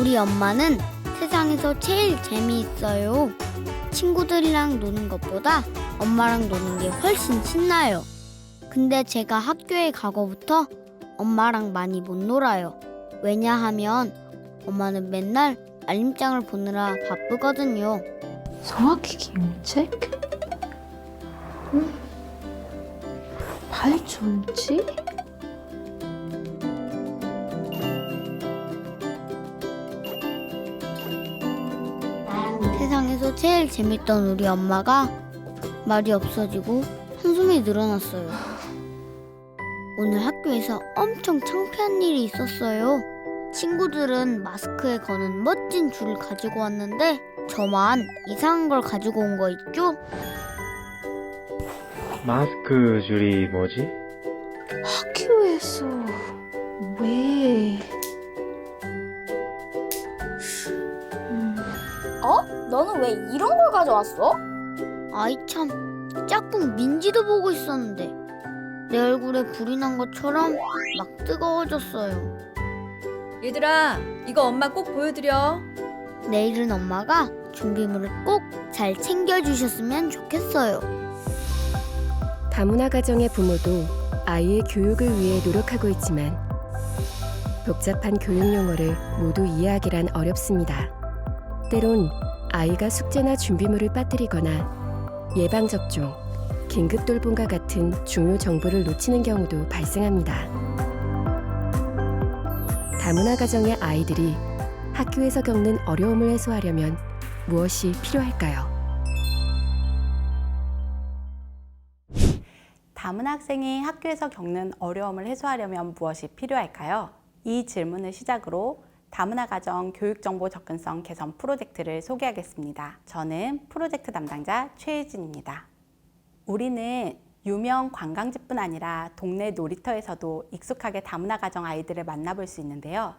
우리 엄마는 세상에서 제일 재미있어요. 친구들이랑 노는 것보다 엄마랑 노는 게 훨씬 신나요. 근데 제가 학교에 가고부터 엄마랑 많이 못 놀아요. 왜냐하면 엄마는 맨날 알림장을 보느라 바쁘거든요. 정확히 김책? 발전지? 세상에서 제일 재밌던 우리 엄마가 말이 없어지고 한숨이 늘어났어요. 오늘 학교에서 엄청 창피한 일이 있었어요. 친구들은 마스크에 거는 멋진 줄을 가지고 왔는데 저만 이상한 걸 가지고 온 거 있죠? 마스크 줄이 뭐지? 학교에서 왜? 너는 왜 이런 걸 가져왔어? 아이 참, 짝꿍 민지도 보고 있었는데 내 얼굴에 불이 난 것처럼 막 뜨거워졌어요. 얘들아, 이거 엄마 꼭 보여드려. 내일은 엄마가 준비물을 꼭 잘 챙겨주셨으면 좋겠어요. 다문화 가정의 부모도 아이의 교육을 위해 노력하고 있지만 복잡한 교육 용어를 모두 이해하기란 어렵습니다. 때론 아이가 숙제나 준비물을 빠뜨리거나 예방접종, 긴급 돌봄과 같은 중요 정보를 놓치는 경우도 발생합니다. 다문화 가정의 아이들이 학교에서 겪는 어려움을 해소하려면 무엇이 필요할까요? 다문화 학생이 학교에서 겪는 어려움을 해소하려면 무엇이 필요할까요? 이 질문을 시작으로 다문화 가정 교육정보 접근성 개선 프로젝트를 소개하겠습니다. 저는 프로젝트 담당자 최혜진입니다. 우리는 유명 관광지뿐 아니라 동네 놀이터에서도 익숙하게 다문화 가정 아이들을 만나볼 수 있는데요.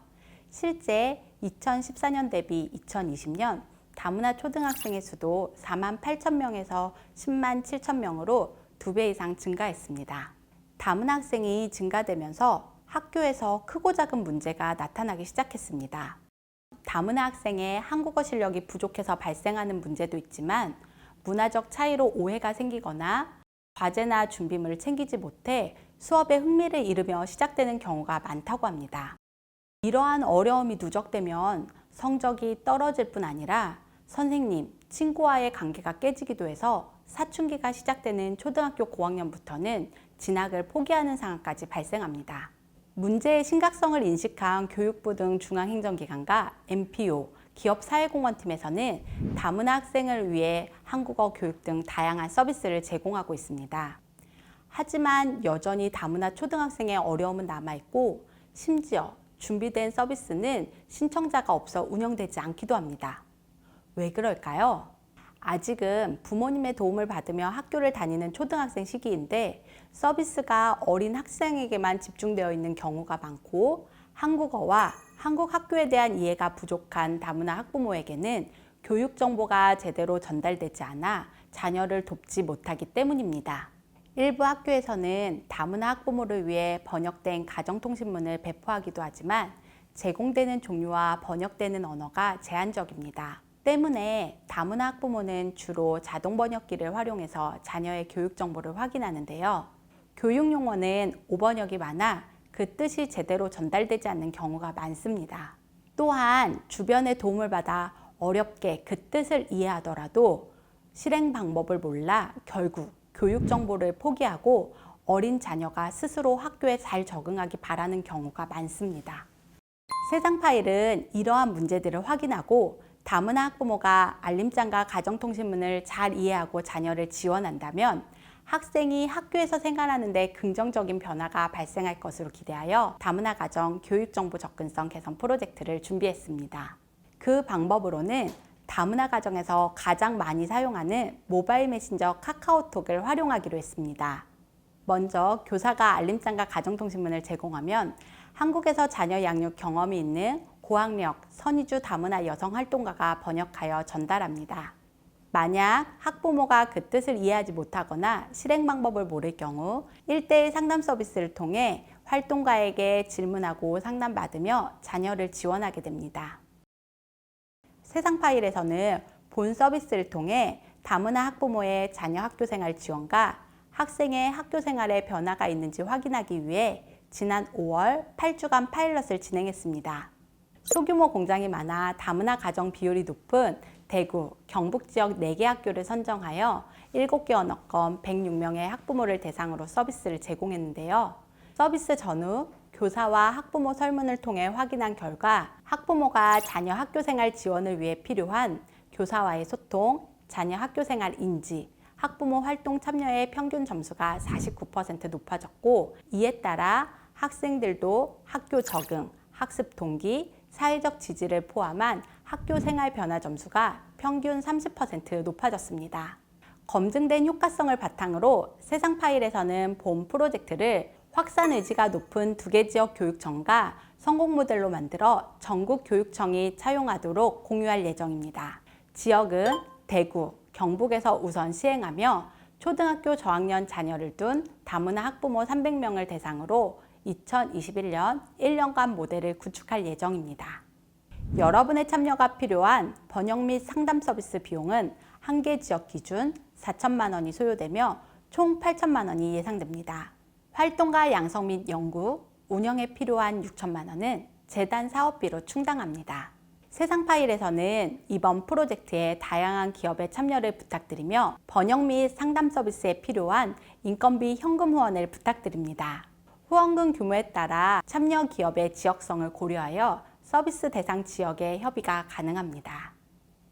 실제 2014년 대비 2020년 다문화 초등학생의 수도 4만 8천 명에서 10만 7천 명으로 2배 이상 증가했습니다. 다문화 학생이 증가되면서 학교에서 크고 작은 문제가 나타나기 시작했습니다. 다문화 학생의 한국어 실력이 부족해서 발생하는 문제도 있지만 문화적 차이로 오해가 생기거나 과제나 준비물을 챙기지 못해 수업에 흥미를 잃으며 시작되는 경우가 많다고 합니다. 이러한 어려움이 누적되면 성적이 떨어질 뿐 아니라 선생님, 친구와의 관계가 깨지기도 해서 사춘기가 시작되는 초등학교 고학년부터는 진학을 포기하는 상황까지 발생합니다. 문제의 심각성을 인식한 교육부 등 중앙행정기관과 NPO, 기업사회공헌팀에서는 다문화 학생을 위해 한국어 교육 등 다양한 서비스를 제공하고 있습니다. 하지만 여전히 다문화 초등학생의 어려움은 남아있고 심지어 준비된 서비스는 신청자가 없어 운영되지 않기도 합니다. 왜 그럴까요? 아직은 부모님의 도움을 받으며 학교를 다니는 초등학생 시기인데 서비스가 어린 학생에게만 집중되어 있는 경우가 많고 한국어와 한국 학교에 대한 이해가 부족한 다문화 학부모에게는 교육 정보가 제대로 전달되지 않아 자녀를 돕지 못하기 때문입니다. 일부 학교에서는 다문화 학부모를 위해 번역된 가정통신문을 배포하기도 하지만 제공되는 종류와 번역되는 언어가 제한적입니다. 때문에 다문화 학부모는 주로 자동 번역기를 활용해서 자녀의 교육 정보를 확인하는데요. 교육 용어는 오번역이 많아 그 뜻이 제대로 전달되지 않는 경우가 많습니다. 또한 주변의 도움을 받아 어렵게 그 뜻을 이해하더라도 실행 방법을 몰라 결국 교육 정보를 포기하고 어린 자녀가 스스로 학교에 잘 적응하기 바라는 경우가 많습니다. 세상 파일은 이러한 문제들을 확인하고 다문화 학부모가 알림장과 가정통신문을 잘 이해하고 자녀를 지원한다면 학생이 학교에서 생활하는 데 긍정적인 변화가 발생할 것으로 기대하여 다문화 가정 교육정보 접근성 개선 프로젝트를 준비했습니다. 그 방법으로는 다문화 가정에서 가장 많이 사용하는 모바일 메신저 카카오톡을 활용하기로 했습니다. 먼저 교사가 알림장과 가정통신문을 제공하면 한국에서 자녀 양육 경험이 있는 고학력, 선의주 다문화 여성 활동가가 번역하여 전달합니다. 만약 학부모가 그 뜻을 이해하지 못하거나 실행 방법을 모를 경우 1:1 상담 서비스를 통해 활동가에게 질문하고 상담받으며 자녀를 지원하게 됩니다. 세상 파일에서는 본 서비스를 통해 다문화 학부모의 자녀 학교생활 지원과 학생의 학교생활에 변화가 있는지 확인하기 위해 지난 5월 8주간 파일럿을 진행했습니다. 소규모 공장이 많아 다문화 가정 비율이 높은 대구, 경북 지역 4개 학교를 선정하여 7개 언어권 106명의 학부모를 대상으로 서비스를 제공했는데요. 서비스 전후 교사와 학부모 설문을 통해 확인한 결과 학부모가 자녀 학교생활 지원을 위해 필요한 교사와의 소통, 자녀 학교생활 인지, 학부모 활동 참여의 평균 점수가 49% 높아졌고, 이에 따라 학생들도 학교 적응, 학습 동기, 사회적 지지를 포함한 학교 생활 변화 점수가 평균 30% 높아졌습니다. 검증된 효과성을 바탕으로 세상 파일에서는 본 프로젝트를 확산 의지가 높은 2개 지역 교육청과 성공 모델로 만들어 전국 교육청이 차용하도록 공유할 예정입니다. 지역은 대구, 경북에서 우선 시행하며 초등학교 저학년 자녀를 둔 다문화 학부모 300명을 대상으로 2021년 1년간 모델을 구축할 예정입니다. 여러분의 참여가 필요한 번역 및 상담 서비스 비용은 한 개 지역 기준 4천만 원이 소요되며 총 8천만 원이 예상됩니다. 활동가 양성 및 연구, 운영에 필요한 6천만 원은 재단 사업비로 충당합니다. 세상 파일에서는 이번 프로젝트에 다양한 기업의 참여를 부탁드리며 번역 및 상담 서비스에 필요한 인건비 현금 후원을 부탁드립니다. 후원금 규모에 따라 참여 기업의 지역성을 고려하여 서비스 대상 지역의 협의가 가능합니다.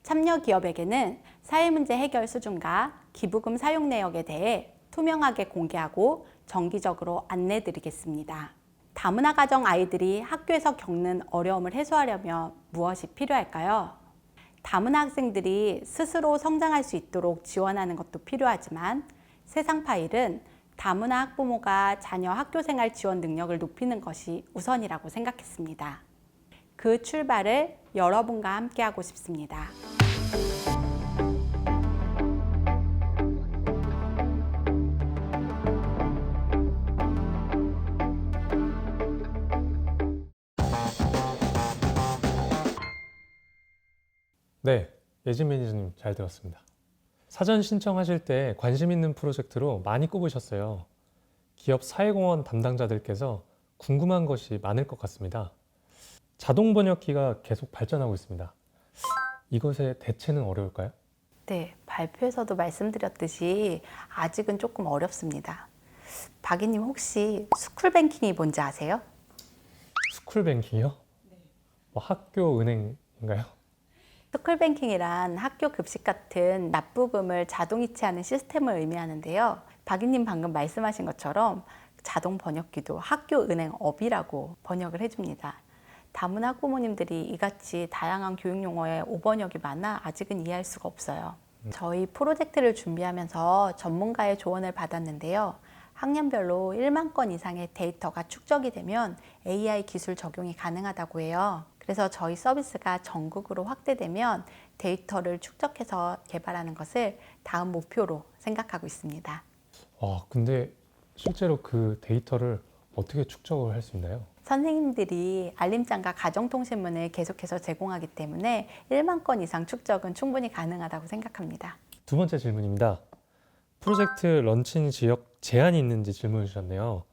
참여 기업에게는 사회문제 해결 수준과 기부금 사용 내역에 대해 투명하게 공개하고 정기적으로 안내드리겠습니다. 다문화 가정 아이들이 학교에서 겪는 어려움을 해소하려면 무엇이 필요할까요? 다문화 학생들이 스스로 성장할 수 있도록 지원하는 것도 필요하지만 세상 파일은 다문화 학부모가 자녀 학교생활 지원 능력을 높이는 것이 우선이라고 생각했습니다. 그 출발을 여러분과 함께 하고 싶습니다. 네, 예진 매니저님 잘 들었습니다. 사전 신청하실 때 관심 있는 프로젝트로 많이 꼽으셨어요. 기업 사회공헌 담당자들께서 궁금한 것이 많을 것 같습니다. 자동 번역기가 계속 발전하고 있습니다. 이것의 대체는 어려울까요? 네, 발표에서도 말씀드렸듯이 아직은 조금 어렵습니다. 박이님 혹시 스쿨뱅킹이 뭔지 아세요? 스쿨뱅킹이요? 뭐 학교 은행인가요? 스쿨뱅킹이란 학교 급식 같은 납부금을 자동 이체하는 시스템을 의미하는데요. 박이님 방금 말씀하신 것처럼 자동 번역기도 학교 은행 업이라고 번역을 해줍니다. 다문화 학부모님들이 이같이 다양한 교육 용어에 오번역이 많아 아직은 이해할 수가 없어요. 저희 프로젝트를 준비하면서 전문가의 조언을 받았는데요. 학년별로 1만 건 이상의 데이터가 축적이 되면 AI 기술 적용이 가능하다고 해요. 그래서 저희 서비스가 전국으로 확대되면 데이터를 축적해서 개발하는 것을 다음 목표로 생각하고 있습니다. 근데 실제로 그 데이터를 어떻게 축적을 할 수 있나요? 선생님들이 알림장과 가정통신문을 계속해서 제공하기 때문에 1만 건 이상 축적은 충분히 가능하다고 생각합니다. 두 번째 질문입니다. 프로젝트 런칭 지역 제한이 있는지 질문을 주셨네요.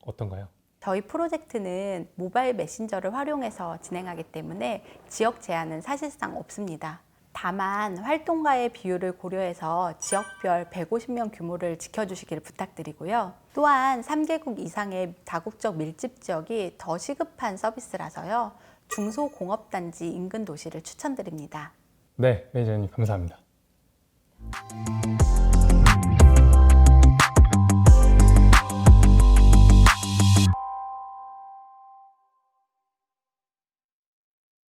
어떤가요? 저희 프로젝트는 모바일 메신저를 활용해서 진행하기 때문에 지역 제한은 사실상 없습니다. 다만 활동가의 비율을 고려해서 지역별 150명 규모를 지켜주시기를 부탁드리고요. 또한 3개국 이상의 다국적 밀집 지역이 더 시급한 서비스라서요. 중소공업단지 인근 도시를 추천드립니다. 네, 매니저님 감사합니다.